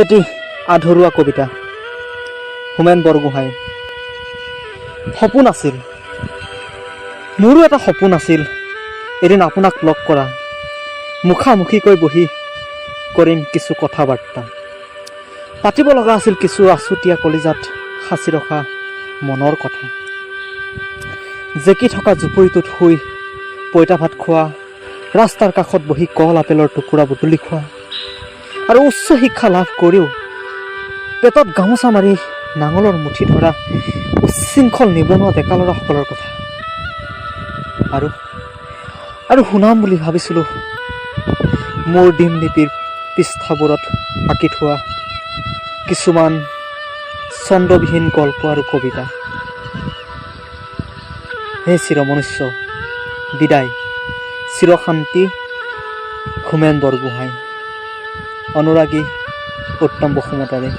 এটি আধৰুৱা কবিতা। হোমেন বৰগোহাঁই। সপোন আছিল, মোৰো এটা সপোন আছিল, এদিন আপোনাক লগ কৰা, মুখামুখিকৈ বহি কৰিম কিছু কথা বাৰ্তা। পাতিব লগা আছিল কিছু আছুতীয়া কলিজাত সাঁচি ৰখা মনৰ কথা। জেকি থকা জুপুৰিটোত শুই পইতা ভাত খোৱা, ৰাস্তাৰ কাষত বহি কল আপেলৰ টুকুৰা বুটলি খোৱা, আৰু উচ্চ শিক্ষা লাভ কৰিও পেটত গামোচা মাৰি নাঙলৰ মুঠি ধৰা উচ্ছৃংখল নিবনুৱা ডেকা ল'ৰাসকলৰ কথা। আৰু শুনাম বুলি ভাবিছিলোঁ মোৰ দিনলিপিৰ পৃষ্ঠাবোৰত আঁকি থোৱা কিছুমান ছন্দবিহীন গল্প আৰু কবিতা। হে চিৰমনুষ্য, বিদায়, চিৰশান্তি। হোমেন বৰগোহাঁই। অনুৰাগী উত্তম বসুমতাৰী।